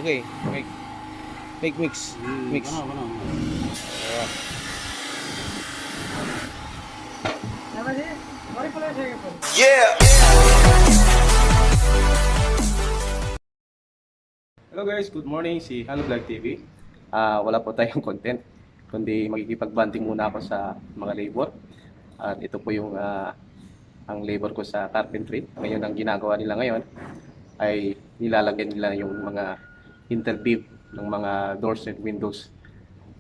Okay, make mix. Mix. Ayan. Hello guys, good morning. Si Halo Vlog TV. Wala po tayong content, kundi magkikipag-banding muna ako sa mga labor. At ito po yung ang labor ko sa carpentry. Ngayon ang ginagawa nila ngayon ay nilalagyan nila yung mga interbeam ng mga doors and windows.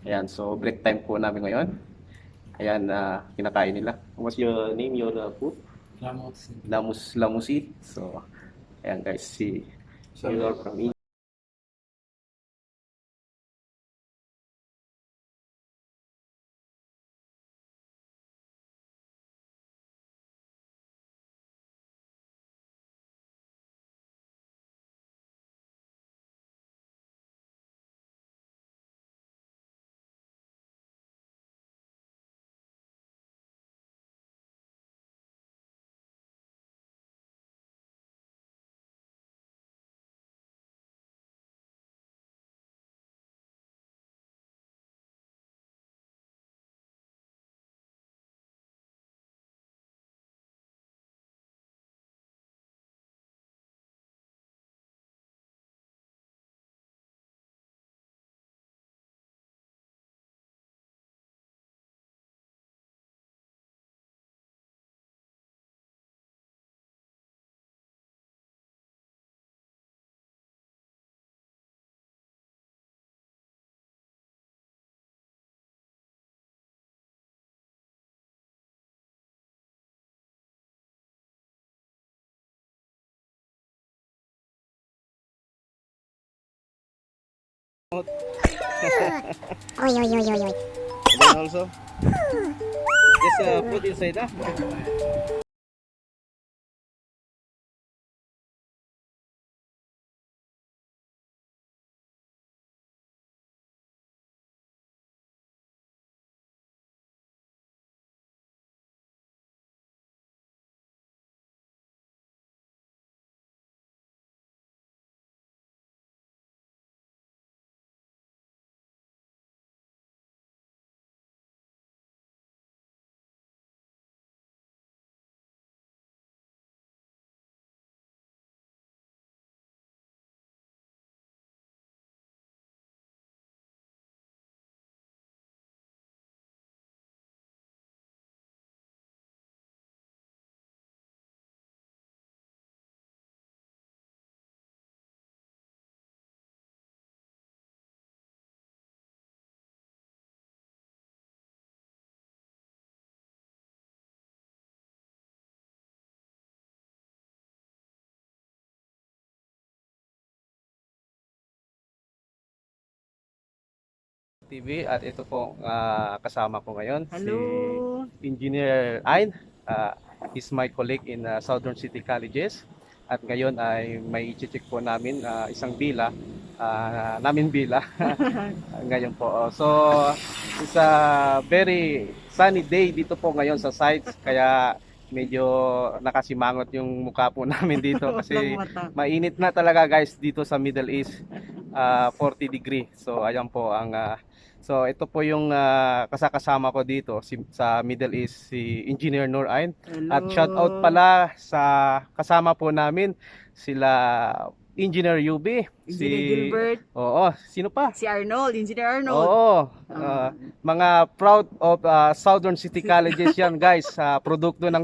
Ayan, so break time po namin ngayon. Ayan, kinakain nila. What's your name, your food? Lamusi. So, ayan guys, si Taylor from India. Oi, oi, oi, oi, oi. Then also, just put inside TV at ito po kasama ko ngayon si Hello. Engineer Ain. He's my colleague in Southern City Colleges at ngayon ay may i-check po namin isang bila namin bila ngayon po. So it's a very sunny day dito po ngayon sa sites kaya medyo nakasimangot yung mukha po namin dito kasi Walang mata. mainit na talaga guys dito sa Middle East, 40 degree. So ayan po ang so ito po yung kasakasama ko dito sa Middle East, si Engineer Nur Ain. Hello. At shout out pala sa kasama po namin sila Engineer Yubi, Engineer Gilbert. Oo, sino pa? Si Arnold, Engineer Arnold. Oo, Ah. mga proud of Southern City Colleges yan guys, produkto ng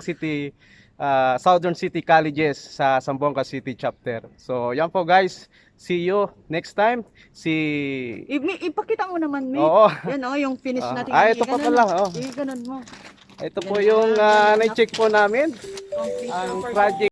Southern City Colleges sa Zamboanga City Chapter. So yan po guys, see you next time. Ipakita mo naman, Mi. Oo. Yan yung finish natin. Ito pa pala. Oh. Ganun mo. Ito po yung na-check po namin, Complete ang proper project.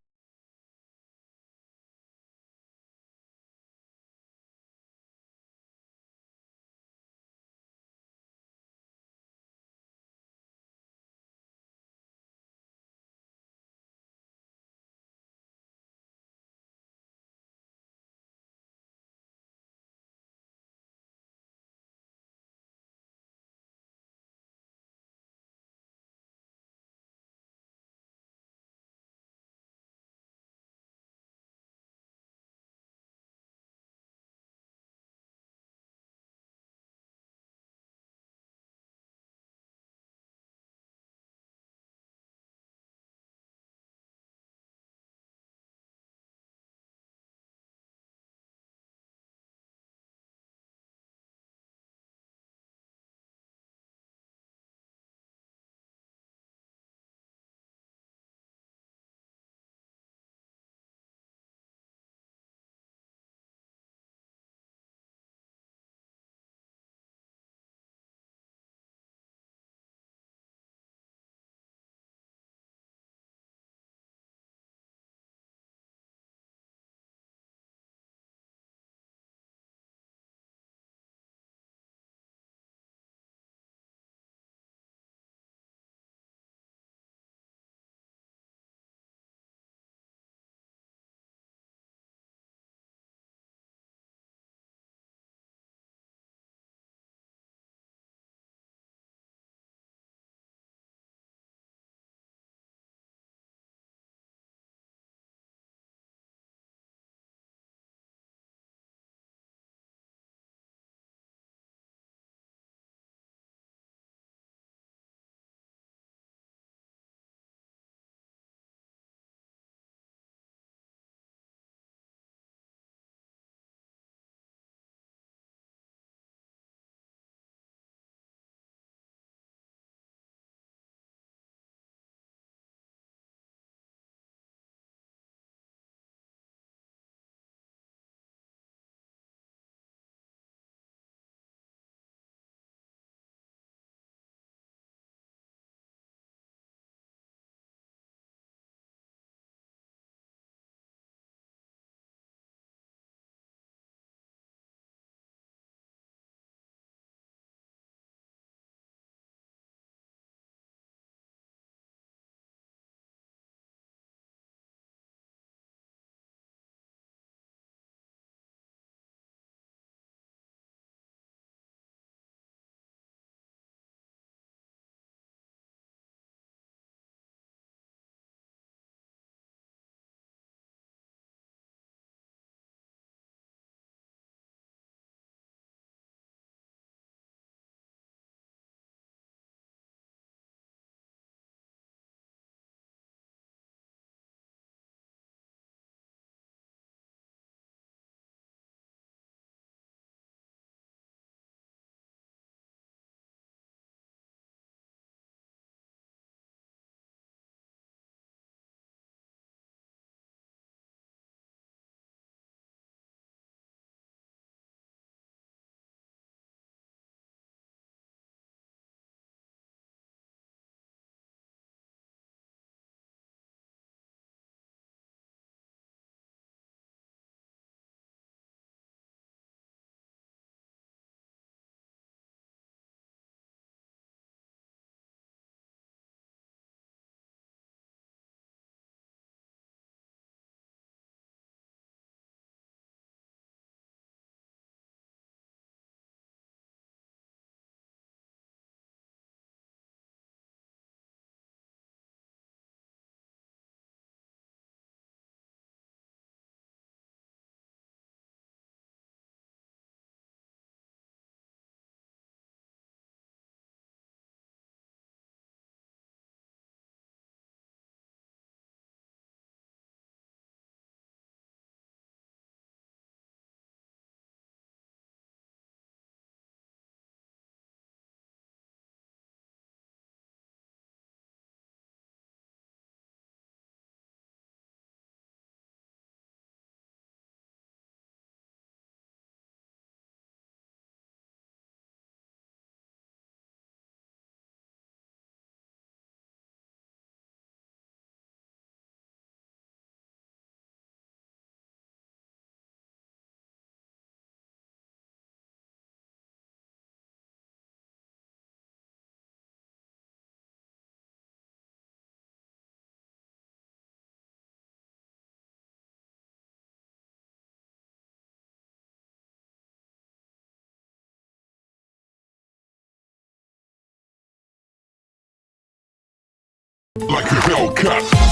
cut.